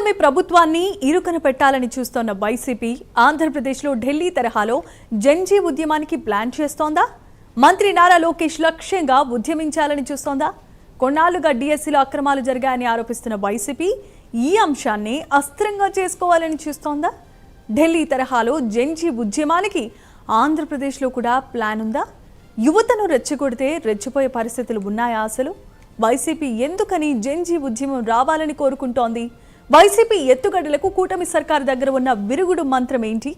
కూటమి ప్రభుత్వాన్ని ఇరుకన పెట్టాలని చూస్తోన్న వైసీపీ ఆంధ్రప్రదేశ్లో ఢిల్లీ తరహాలో జన్జీ ఉద్యమానికి ప్లాన్ చేస్తోందా? మంత్రి నారా లోకేష్ లక్ష్యంగా ఉద్యమించాలని చూస్తోందా? కొన్నాళ్లుగా డిఎస్సీలో అక్రమాలు జరిగాయని ఆరోపిస్తున్న వైసీపీ ఈ అంశాన్ని అస్త్రంగా చేసుకోవాలని చూస్తోందా? ఢిల్లీ తరహాలో జన్జీ ఉద్యమానికి ఆంధ్రప్రదేశ్లో కూడా ప్లాన్ ఉందా? యువతను రెచ్చగొడితే రెచ్చిపోయే పరిస్థితులు ఉన్నాయా? అసలు వైసీపీ ఎందుకని జన్జీ ఉద్యమం రావాలని కోరుకుంటోంది? వైసీపీ ఎత్తుగడలకు కూటమి సర్కారు దగ్గర ఉన్న విరుగుడు మంత్రం ఏంటి?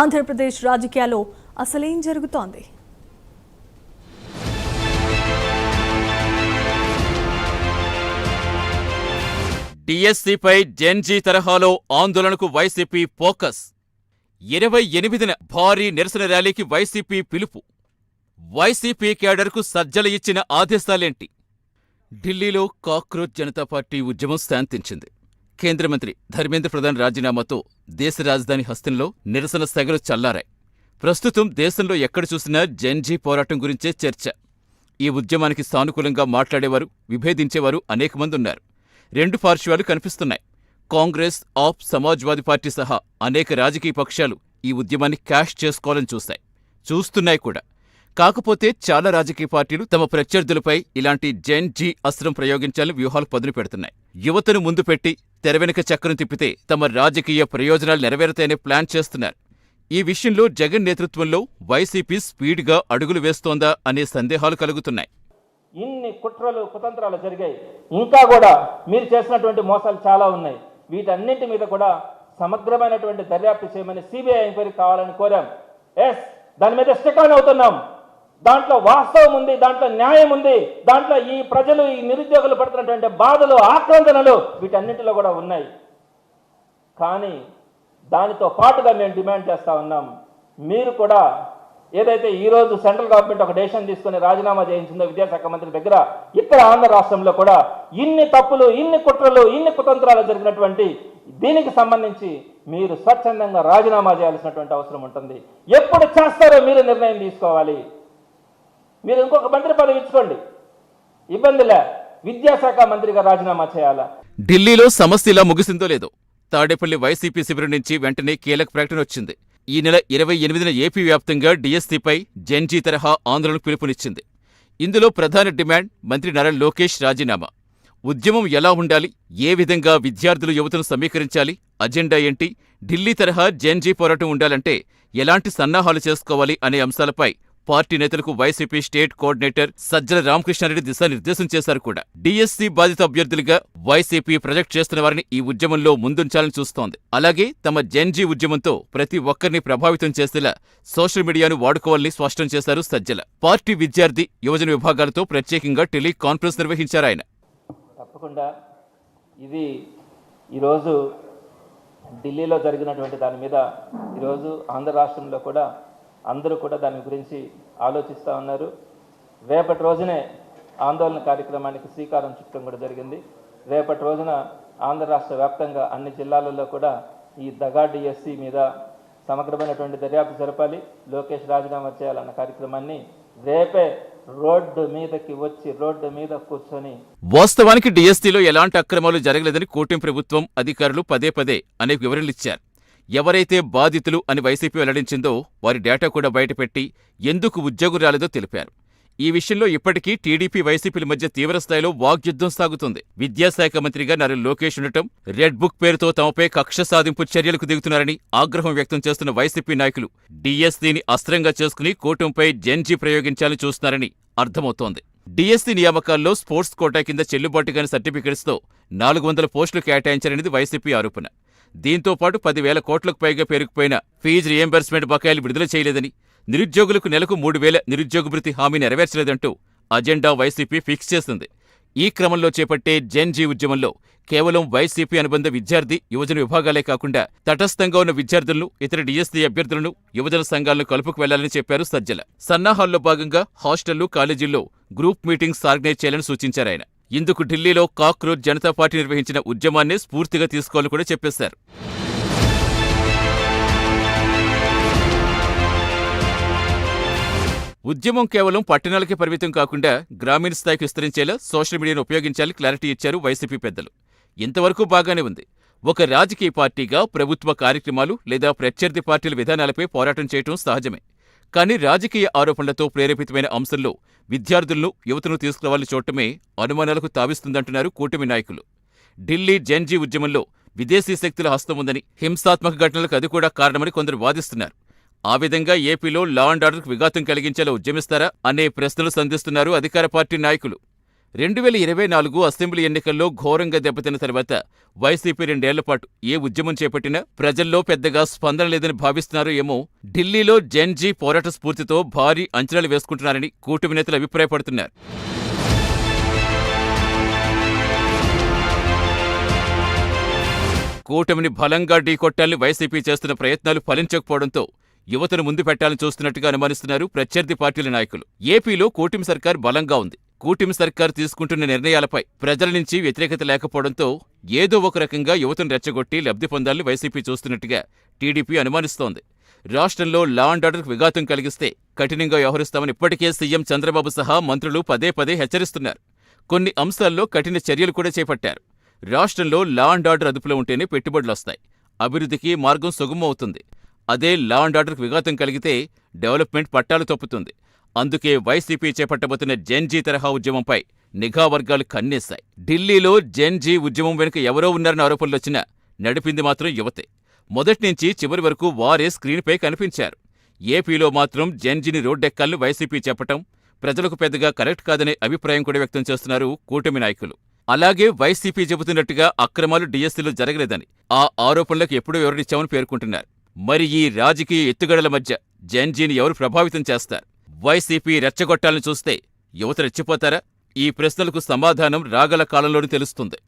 ఆంధ్రప్రదేశ్ రాజకీయాల్లో అసలేం జరుగుతోంది? డిఎస్సీపై జన్జీ తరహాలో ఆందోళనకు వైసీపీ ఫోకస్. 28న భారీ నిరసన ర్యాలీకి వైసీపీ పిలుపు. వైసీపీ కేడర్కు సజ్జల ఇచ్చిన ఆదేశాలేంటి? ఢిల్లీలో కాక్రోచ్ జనతా పార్టీ ఉద్యమం శాంతించింది. కేంద్ర మంత్రి ధర్మేంద్ర ప్రధాన్ రాజీనామాతో దేశ రాజధాని హస్తంలో నిరసన సెగలు చల్లారాయి. ప్రస్తుతం దేశంలో ఎక్కడ చూసినా జన్జీ పోరాటం గురించే చర్చ. ఈ ఉద్యమానికి సానుకూలంగా మాట్లాడేవారు, విభేదించేవారు అనేక మంది ఉన్నారు. రెండు పార్శ్వాలు కనిపిస్తున్నాయి. కాంగ్రెస్, ఆప్, సమాజ్వాదీ పార్టీ సహా అనేక రాజకీయ పక్షాలు ఈ ఉద్యమాన్ని క్యాష్ చేసుకోవాలని చూస్తున్నాయి కూడా. కాకపోతే చాలా రాజకీయ పార్టీలు తమ ప్రత్యర్థులపై ఇలాంటి జన్జీ అస్త్రం ప్రయోగించాలని వ్యూహాలు పదును పెడుతున్నాయి. యువతను ముందు పెట్టి తెరవెనుక చక్రం తిప్పితే తమ రాజకీయ ప్రయోజనాలు నెరవేరుతాయనే ప్లాన్ చేస్తున్నారు. ఈ విషయంలో జగన్ నేతృత్వంలో వైసీపీ స్పీడ్గా అడుగులు వేస్తోందా అనే సందేహాలు కలుగుతున్నాయి. ఇన్ని కుట్రలు కుతంత్రాలు జరిగాయి, ఇంకా కూడా మీరు చేసినటువంటి మోసాలు చాలా ఉన్నాయి. వీటన్నింటి మీద కూడా సమగ్రమైనటువంటి దర్యాప్తు చేయమని సిబిఐ ఎంక్వైరీ కావాలని కోరాం. దాని మీద స్టిక్ ఆన్ అవుతున్నాం. దాంట్లో వాస్తవం ఉంది, దాంట్లో న్యాయం ఉంది, దాంట్లో ఈ ప్రజలు, ఈ నిరుద్యోగులు పడుతున్నటువంటి బాధలు, ఆక్రందనలు వీటన్నింటిలో కూడా ఉన్నాయి. కానీ దానితో పాటుగా మేము డిమాండ్ చేస్తా ఉన్నాం, మీరు కూడా ఏదైతే ఈరోజు సెంట్రల్ గవర్నమెంట్ ఒక డెసిషన్ తీసుకుని రాజీనామా చేయించిందో విద్యాశాఖ మంత్రి దగ్గర, ఇక్కడ ఆంధ్ర రాష్ట్రంలో కూడా ఇన్ని తప్పులు, ఇన్ని కుట్రలు, ఇన్ని కుతంత్రాలు జరిగినటువంటి దీనికి సంబంధించి మీరు స్వచ్ఛందంగా రాజీనామా చేయాల్సినటువంటి అవసరం ఉంటుంది. ఎప్పుడు చేస్తారో మీరు నిర్ణయం తీసుకోవాలి. మీరు ఇంకొక మంత్రి పదవి ఇచ్చుకోండి, ఇబ్బందిలే. విద్యాశాఖ మంత్రిగా రాజీనామా చేయాలా? ఢిల్లీలో సమస్య ఇలా ముగిసిందో లేదో, తాడేపల్లి వైసీపీ శిబిరం నుంచి వెంటనే కీలక ప్రకటన వచ్చింది. ఈ నెల 28న ఏపీ వ్యాప్తంగా డిఎస్సీపై జన్జీ తరహా ఆందోళనకు పిలుపునిచ్చింది. ఇందులో ప్రధాన డిమాండ్ మంత్రి నారా లోకేష్ రాజీనామా. ఉద్యమం ఎలా ఉండాలి, ఏ విధంగా విద్యార్థులు, యువతను సమీకరించాలి, అజెండా ఏంటి, ఢిల్లీ తరహా జన్జీ పోరాటం ఉండాలంటే ఎలాంటి సన్నాహాలు చేసుకోవాలి అనే అంశాలపై పార్టీ నేతలకు YCP state coordinator Sajjala Ramakrishna Reddy దిశానిర్దేశం చేశారు కూడా. డిఎస్సీ బాధిత అభ్యర్థులుగా వైసీపీ ప్రొజెక్ట్ చేస్తున్న వారిని ఈ ఉద్యమంలో ముందుంచాలని చూస్తోంది. అలాగే తమ జన్జీ ఉద్యమంతో ప్రతి ఒక్కరిని ప్రభావితం చేసేలా సోషల్ మీడియాను వాడుకోవాలని స్పష్టం చేశారు సజ్జల. పార్టీ విద్యార్థి, యువజన విభాగాలతో ప్రత్యేకంగా టెలికాన్ఫరెన్స్ నిర్వహించారు ఆయన. తప్పకుండా ఇది ఈరోజు ఢిల్లీలో జరిగినటువంటి దాని మీద ఈరోజు ఆంధ్ర రాష్ట్రంలో కూడా అందరూ కూడా దాని గురించి ఆలోచిస్తూ ఉన్నారు. రేపటి రోజునే ఆందోళన కార్యక్రమానికి శ్రీకారం చుట్టడం కూడా జరిగింది. రేపటి రోజున ఆంధ్ర రాష్ట్ర వ్యాప్తంగా అన్ని జిల్లాలలో కూడా ఈ దగా డిఎస్సీ మీద సమగ్రమైనటువంటి దర్యాప్తు జరపాలి, లోకేష్ రాజీనామా చేయాలన్న కార్యక్రమాన్ని రేపే రోడ్డు మీదకి వచ్చి రోడ్డు మీద కూర్చొని. వాస్తవానికి డిఎస్సీలో ఎలాంటి అక్రమాలు జరగలేదని కూటమి ప్రభుత్వం అధికారులు పదే పదే అనేక వివరణలిచ్చారు. ఎవరైతే బాధితులు అని వైసీపీ వెల్లడించిందో వారి డేటా కూడా బయటపెట్టి ఎందుకు ఉద్యోగం రాలేదో తెలిపారు. ఈ విషయంలో ఇప్పటికీ టీడీపీ, వైసీపీల మధ్య తీవ్రస్థాయిలో వాగ్యుద్ధం సాగుతుంది. విద్యాశాఖ మంత్రిగా నారా లోకేష్ ఉండటం, రెడ్ బుక్ పేరుతో తమపై కక్ష సాధింపు చర్యలకు దిగుతున్నారని ఆగ్రహం వ్యక్తం చేస్తున్న వైసీపీ నాయకులు డిఎస్సీని అస్త్రంగా చేసుకుని కూటమిపై జన్జీ ప్రయోగించాలని చూస్తున్నారని అర్థమవుతోంది. డిఎస్సీ నియామకాల్లో స్పోర్ట్స్ కోటా కింద చెల్లుబాటు కాని సర్టిఫికెట్స్తో 400 పోస్టులు కేటాయించారనేది వైసీపీ ఆరోపణ. దీంతో పాటు 10,000 కోట్లకు పైగా పేరుకుపోయిన ఫీజు రియంబర్స్మెంట్ బకాయిలు విడుదల చేయలేదని, నిరుద్యోగులకు నెలకు 3,000 నిరుద్యోగ భృతి హామీ నెరవేర్చలేదంటూ అజెండా వైసీపీ ఫిక్స్ చేసింది. ఈ క్రమంలో చేపట్టే జన్జీ ఉద్యమంలో కేవలం వైసీపీ అనుబంధ విద్యార్థి, యువజన విభాగాలే కాకుండా తటస్థంగా ఉన్న విద్యార్థులను, ఇతర డిఎస్సీ అభ్యర్థులను, యువజన సంఘాలను కలుపుకు వెళ్లాలని చెప్పారు సజ్జల. సన్నాహాల్లో భాగంగా హాస్టళ్లు, కాలేజీల్లో గ్రూప్ మీటింగ్స్ ఆర్గనైజ్ చేయాలని సూచించారాయన. ఇందుకు ఢిల్లీలో కాక్రోచ్ జనతా పార్టీ నిర్వహించిన ఉద్యమాన్నే స్ఫూర్తిగా తీసుకోవాలని కూడా చెప్పేశారు. ఉద్యమం కేవలం పట్టణాలకే పరిమితం కాకుండా గ్రామీణ స్థాయికి విస్తరించేలా సోషల్ మీడియాను ఉపయోగించాలని క్లారిటీ ఇచ్చారు వైసీపీ పెద్దలు. ఇంతవరకు బాగానే ఉంది. ఒక రాజకీయ పార్టీగా ప్రభుత్వ కార్యక్రమాలు లేదా ప్రత్యర్థి పార్టీల విధానాలపై పోరాటం చేయటం సహజమే. కానీ రాజకీయ ఆరోపణలతో ప్రేరేపితమైన అంశంలో విద్యార్థులను, యువతను తీసుకురావాలని చూడటమే అనుమానాలకు తావిస్తుందంటున్నారు కూటమి నాయకులు. ఢిల్లీ జెన్జీ ఉద్యమంలో విదేశీ శక్తుల హస్తం ఉందని, హింసాత్మక ఘటనలకు అది కూడా కారణమని కొందరు వాదిస్తున్నారు. ఆ విధంగా ఏపీలో లా అండ్ ఆర్డర్కు విఘాతం కలిగించేలా ఉద్యమిస్తారా అనే ప్రశ్నలు సంధిస్తున్నారు అధికార పార్టీ నాయకులు. 2024 అసెంబ్లీ ఎన్నికల్లో ఘోరంగా దెబ్బతిన్న తర్వాత వైసీపీ 2 ఏళ్లపాటు ఏ ఉద్యమం చేపట్టినా ప్రజల్లో పెద్దగా స్పందన లేదని భావిస్తున్నారో ఏమో. ఢిల్లీలో జెన్జీ పోరాట స్ఫూర్తితో భారీ అంచనాలు వేసుకుంటున్నారని కూటమి నేతలు అభిప్రాయపడుతున్నారు. కూటమిని బలంగా ఢీకొట్టాలని వైసీపీ చేస్తున్న ప్రయత్నాలు ఫలించకపోవడంతో యువతను ముందు పెట్టాలని చూస్తున్నట్టుగా అనుమానిస్తున్నారు ప్రత్యర్థి పార్టీల నాయకులు. ఏపీలో కూటమి సర్కార్ బలంగా ఉంది. కూటమి సర్కార్ తీసుకుంటున్న నిర్ణయాలపై ప్రజల నుంచి వ్యతిరేకత లేకపోవడంతో ఏదో ఒక రకంగా యువతను రెచ్చగొట్టి లబ్ధి పొందాలని వైసీపీ చూస్తున్నట్టుగా టీడీపీ అనుమానిస్తోంది. రాష్ట్రంలో లా అండ్ ఆర్డర్కు విఘాతం కలిగిస్తే కఠినంగా వ్యవహరిస్తామని ఇప్పటికే సీఎం చంద్రబాబు సహా మంత్రులు పదే పదే హెచ్చరిస్తున్నారు. కొన్ని అంశాల్లో కఠిన చర్యలు కూడా చేపట్టారు. రాష్ట్రంలో లా అండ్ ఆర్డర్ అదుపులో ఉంటేనే పెట్టుబడులొస్తాయి, అభివృద్ధికి మార్గం సుగమవుతుంది. అదే లా అండ్ ఆర్డర్కు విఘాతం కలిగితే డెవలప్మెంట్ పట్టాలు తప్పుతుంది. అందుకే వైసీపీ చేపట్టబోతున్న జెన్జీ తరహా ఉద్యమంపై నిఘా వర్గాలు కన్నేశాయి. ఢిల్లీలో జెన్జీ ఉద్యమం వెనుక ఎవరో ఉన్నారన్న ఆరోపణలొచ్చినా నడిపింది మాత్రం యువతే. మొదట్నుంచి చివరి వరకు వారే స్క్రీన్పై కనిపించారు. ఏపీలో మాత్రం జెన్జీని రోడ్డెక్కాలని వైసీపీ చెప్పటం ప్రజలకు పెద్దగా కరెక్ట్ కాదనే అభిప్రాయం కూడా వ్యక్తం చేస్తున్నారు కూటమి నాయకులు. అలాగే వైసీపీ చెబుతున్నట్టుగా అక్రమాలు డిఎస్సీలో జరగలేదని, ఆ ఆరోపణలకు ఎప్పుడూ వివరణిచ్చామని పేర్కొంటున్నారు. మరి ఈ రాజకీయ ఎత్తుగడల మధ్య జెన్జీని ఎవరు ప్రభావితం చేస్తారు? వైసీపీ రెచ్చగొట్టాలని చూస్తే యువత రెచ్చిపోతారా? ఈ ప్రశ్నలకు సమాధానం రాగల కాలంలోనే తెలుస్తుంది.